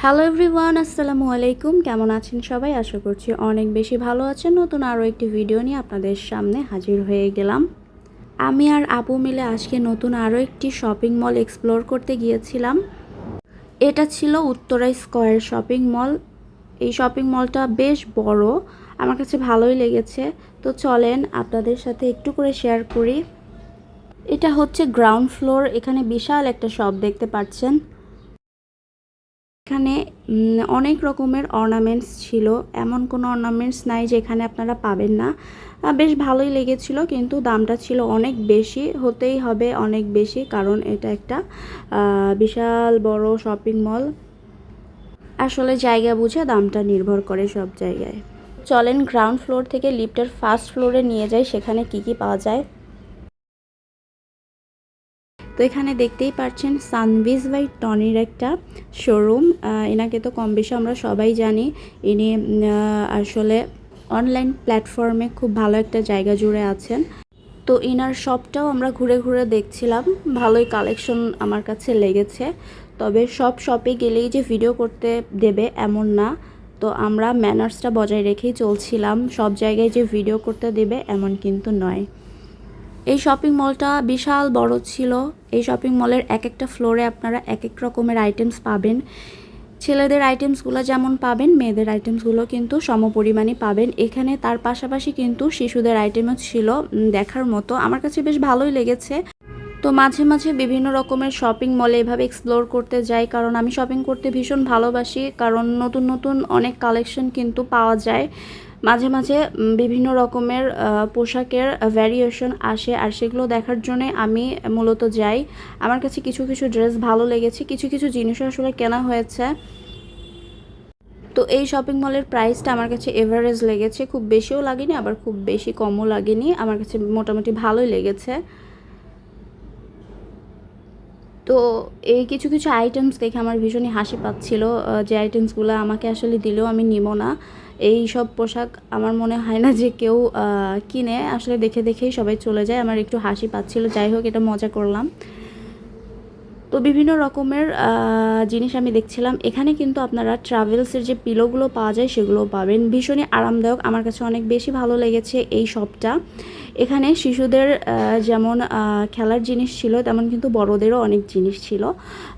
Hello everyone, আসসালামু আলাইকুম। কেমন আছেন সবাই? আশা করছি অনেক বেশি ভালো আছেন। নতুন আরও একটি ভিডিও নিয়ে আপনাদের সামনে হাজির হয়ে গেলাম। আমি আর আপু মিলে আজকে নতুন আরও একটি শপিং মল এক্সপ্লোর করতে গিয়েছিলাম। এটা ছিল উত্তরা স্কয়ার শপিং মল। এই শপিং মলটা বেশ বড়, আমার কাছে ভালোই লেগেছে। তো চলেন আপনাদের সাথে একটু করে শেয়ার করি। এটা হচ্ছে গ্রাউন্ড ফ্লোর। এখানে বিশাল একটা শপ দেখতে পাচ্ছেন। এখানে অনেক রকমের অর্নামেন্টস ছিল, এমন কোনো অর্নামেন্টস নাই যেখানে আপনারা পাবেন না। বেশ ভালোই লেগেছিল, কিন্তু দামটা ছিল অনেক বেশি। হতেই হবে অনেক বেশি, কারণ এটা একটা বিশাল বড় শপিং মল। আসলে জায়গা বুঝে দামটা নির্ভর করে সব জায়গায়। চলেন গ্রাউন্ড ফ্লোর থেকে লিফটের ফার্স্ট ফ্লোরে নিয়ে যাই, সেখানে কি কি পাওয়া যায়। তো এখানে দেখতেই পাচ্ছেন সানভিজ বাই টনির একটা শোরুম। এনাকে তো কম বেশি আমরা সবাই জানি। ইনি আসলে অনলাইন প্ল্যাটফর্মে খুব ভালো একটা জায়গা জুড়ে আছেন। তো ইনার শপটাও আমরা ঘুরে ঘুরে দেখছিলাম। ভালোই কালেকশন আমার কাছে লেগেছে। তবে সব শপে গেলেই যে ভিডিও করতে দেবে এমন না। তো আমরা ম্যানার্সটা বজায় রেখেই চলছিলাম। সব জায়গায় যে ভিডিও করতে দেবে এমন কিন্তু নয়। এই শপিং মলটা বিশাল বড় ছিল। এই শপিং মলের এক একটা ফ্লোরে আপনারা এক এক রকমের আইটেমস পাবেন। ছেলেদের আইটেমসগুলো যেমন পাবেন, মেয়েদের আইটেমসগুলো কিন্তু সমপরিমাণই পাবেন এখানে। তার পাশাপাশি কিন্তু শিশুদের আইটেমও ছিল দেখার মতো। আমার কাছে বেশ ভালোই লেগেছে। তো মাঝে মাঝে বিভিন্ন রকমের শপিং মলে এভাবে এক্সপ্লোর করতে যাই, কারণ আমি শপিং করতে ভীষণ ভালোবাসি। কারণ নতুন নতুন অনেক কালেকশন কিন্তু পাওয়া যায়। মাঝে মাঝে বিভিন্ন রকমের পোশাকের ভ্যারিয়েশন আসে, আর সেগুলো দেখার জন্যে আমি মূলত যাই। আমার কাছে কিছু কিছু ড্রেস ভালো লেগেছে, কিছু কিছু জিনিসও আসলে কেনা হয়েছে। তো এই শপিং মলের প্রাইসটা আমার কাছে এভারেজ লেগেছে। খুব বেশিও লাগেনি, আবার খুব বেশি কমও লাগেনি। আমার কাছে মোটামুটি ভালোই লেগেছে। তো এই কিছু কিছু আইটেমস দেখে আমার ভীষণই হাসি পাচ্ছিল। যে আইটেমসগুলো আমাকে আসলে দিলেও আমি নিব না। এই সব পোশাক আমার মনে হয় না যে কেউ কিনে। আসলে দেখে দেখেই সবাই চলে যায়। আমার একটু হাসি পাচ্ছিল। যাই হোক, এটা মজা করলাম। তো বিভিন্ন রকমের জিনিস আমি দেখছিলাম। এখানে কিন্তু আপনারা ট্রাভেলসের যে পিলোগুলো পাওয়া যায় সেগুলোও পাবেন। ভীষণই আরামদায়ক, আমার কাছে অনেক বেশি ভালো লেগেছে এই শপটা। এখানে শিশুদের যেমন খেলার জিনিস ছিল, তেমন কিন্তু বড়দেরও অনেক জিনিস ছিল।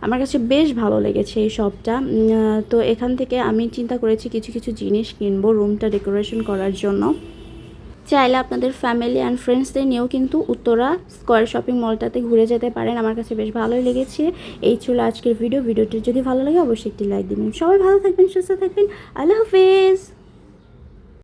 আমার কাছে বেশ ভালো লেগেছে এই শপটা। তো এখান থেকে আমি চিন্তা করেছি কিছু কিছু জিনিস কিনবো রুমটা ডেকোরেশন করার জন্য। চাইলে আপনাদের ফ্যামিলি অ্যান্ড ফ্রেন্ডসদের নিয়েও কিন্তু উত্তরা স্কয়ার শপিং মলটাতে ঘুরে যেতে পারেন। আমার কাছে বেশ ভালোই লেগেছে। এই ছিল আজকের ভিডিওটি যদি ভালো লাগে অবশ্যই একটি লাইক দিবেন। সবাই ভালো থাকবেন, সুস্থ থাকবেন। আল্লাহ হাফেজ।